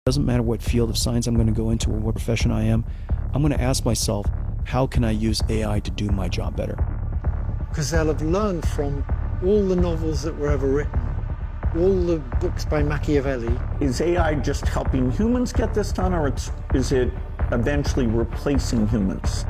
Doesn't matter what field of science I'm going to go into or what profession I am, I'm going to ask myself, how can I use AI to do my job better? Because they'll have learned from all the novels that were ever written, all the books by Machiavelli. Is AI just helping humans get this done, or is it eventually replacing humans?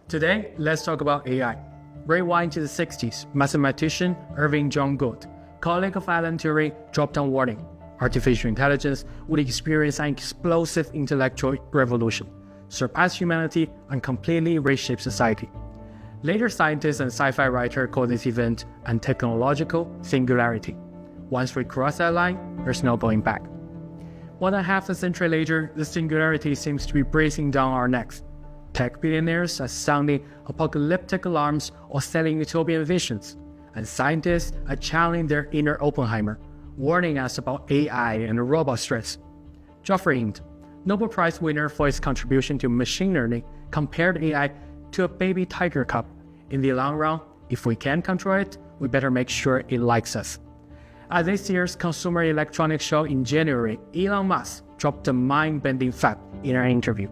Today, let's talk about AI. Rewind to the 60s, mathematician Irving John Gould, colleague of Alan Turing, dropped down warning. Artificial intelligence would experience an explosive intellectual revolution, surpass humanity, and completely reshape society. Later scientists and sci-fi writers call this event a technological singularity. Once we cross that line, there's no going back. More than half a century later, the singularity seems to be breathing down our necks. Tech billionaires are sounding apocalyptic alarms or selling utopian visions, and scientists are channeling their inner Oppenheimer, warning us about AI and robot threats. Geoffrey Hinton, Nobel Prize winner for his contribution to machine learning, compared AI to a baby tiger cub. In the long run, if we can control it, we better make sure it likes us. At this year's Consumer Electronics Show in January, Elon Musk dropped a mind-bending fact in an interview.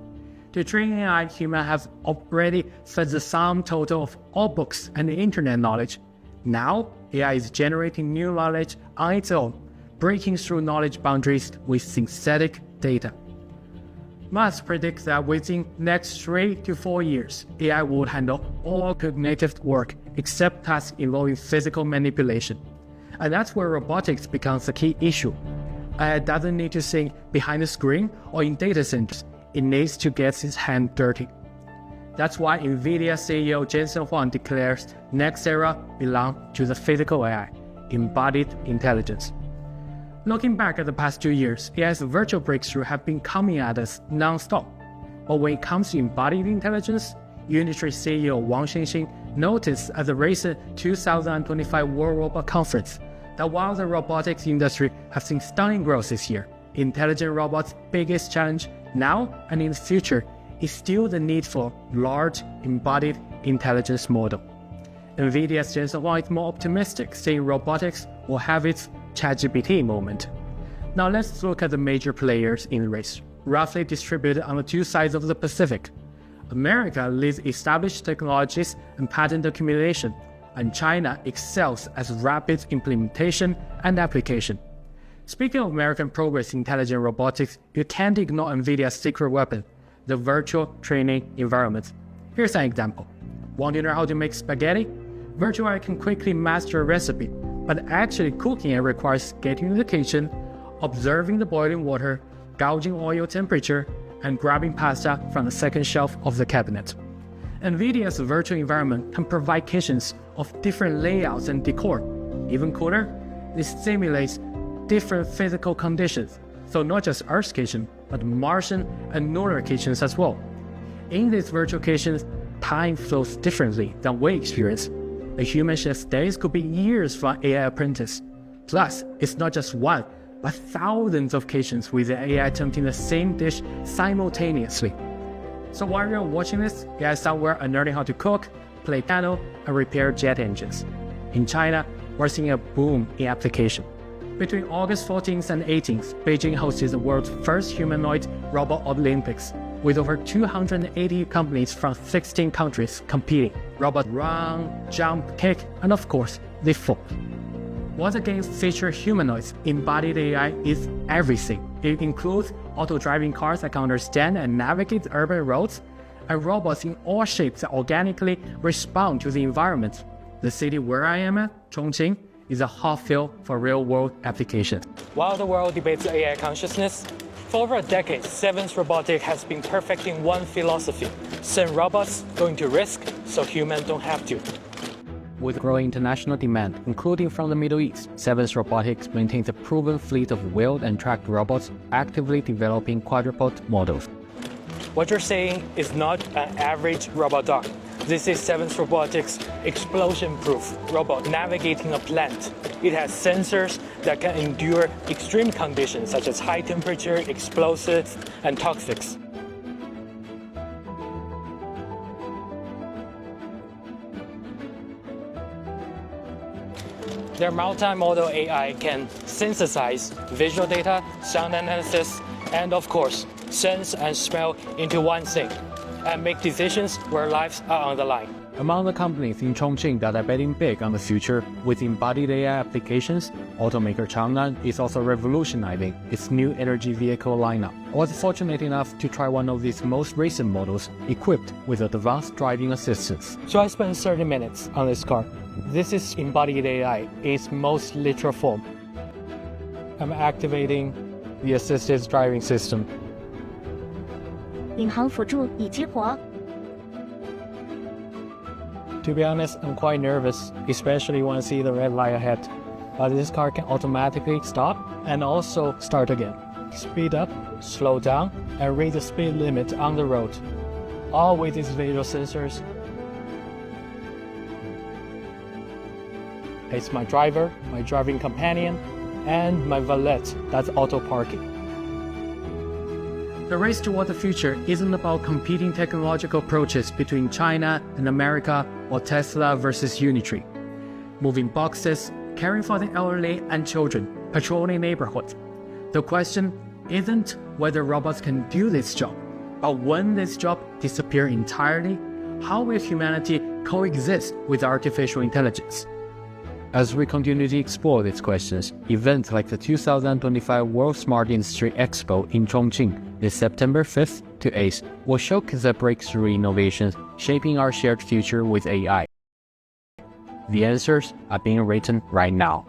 To train AI, humans have already fed the sum total of all books and internet knowledge. Now, AI is generating new knowledge on its own, breaking through knowledge boundaries with synthetic data. Musk predicts that within next 3 to 4 years, AI will handle all cognitive work except tasks involving physical manipulation. And that's where robotics becomes a key issue. AI doesn't need to think behind the screen or in data centers. It needs to get its hand dirty. That's why NVIDIA CEO Jensen Huang declares next era belongs to the physical AI, embodied intelligence. Looking back at the past 2 years, AI's virtual breakthroughs have been coming at us non-stop. But when it comes to embodied intelligence, industry CEO Wang Xinxin noticed at the recent 2025 World Robot Conference that while the robotics industry has seen stunning growth this year, intelligent robots' biggest challenge now and in the future is still the need for large embodied intelligence model. NVIDIA's Jensen Huang is more optimistic, saying robotics will have its ChatGPT moment. Now let's look at the major players in the race, roughly distributed on the two sides of the Pacific. America leads established technologies and patent accumulation, and China excels at rapid implementation and application. Speaking of American progress in intelligent robotics, you can't ignore NVIDIA's secret weapon, the virtual training environment. Here's an example. Want to know how to make spaghetti? Virtual AI can quickly master a recipe, but actually cooking it requires getting to the kitchen, observing the boiling water, gauging oil temperature, and grabbing pasta from the second shelf of the cabinet. NVIDIA's virtual environment can provide kitchens of different layouts and decor. Even cooler, it simulates different physical conditions, so not just Earth's kitchen, but Martian and lunar kitchens as well. In these virtual kitchens, time flows differently than we experience. A human chef's days could be years for an AI apprentice. Plus, it's not just one, but thousands of kitchens with the AI attempting the same dish simultaneously. So while you're watching this, AI somewhere are learning how to cook, play piano, and repair jet engines. In China, we're seeing a boom in application. Between August 14th and 18th, Beijing hosted the world's first humanoid robot Olympics, with over 280 companies from 16 countries competing. Robots run, jump, kick, and of course, they fall. While the games feature humanoids, embodied AI is everything. It includes auto-driving cars that can understand and navigate urban roads, and robots in all shapes that organically respond to the environment. The city where I am at, Chongqing, is a hot field for real-world applications. While the world debates AI consciousness, for over a decade, Sevens Robotics has been perfecting one philosophy: send robots going to risk so humans don't have to. With growing international demand, including from the Middle East, Sevens Robotics maintains a proven fleet of wheeled and tracked robots, actively developing quadruped models. What you're saying is not an average robot dog. This is Sevens Robotics' explosion-proof robot navigating a plant. It has sensors that can endure extreme conditions such as high temperature, explosives, and toxics. Their multimodal AI can synthesize visual data, sound analysis, and of course, sense and smell into one thing, and make decisions where lives are on the line. Among the companies in Chongqing that are betting big on the future with embodied AI applications, automaker Chang'an is also revolutionizing its new energy vehicle lineup. I was fortunate enough to try one of these most recent models equipped with advanced driving assistance. So I spent 30 minutes on this car. This is embodied AI in its most literal form. I'm activating the assisted driving system. 领航辅助已激活。 To be honest, I'm quite nervous, especially when I see the red light ahead. But this car can automatically stop and also start again. Speed up, slow down, and read the speed limit on the road. All with its visual sensors. It's my driver, my driving companion, and my valet that's auto parking. The race toward the future isn't about competing technological approaches between China and America or Tesla versus Unitree. Moving boxes, caring for the elderly and children, patrolling neighborhoods. The question isn't whether robots can do this job, but when this job disappears entirely, how will humanity coexist with artificial intelligence? As we continue to explore these questions, events like the 2025 World Smart Industry Expo in Chongqing this September 5th to 8th will showcase the breakthrough innovations shaping our shared future with AI. The answers are being written right now.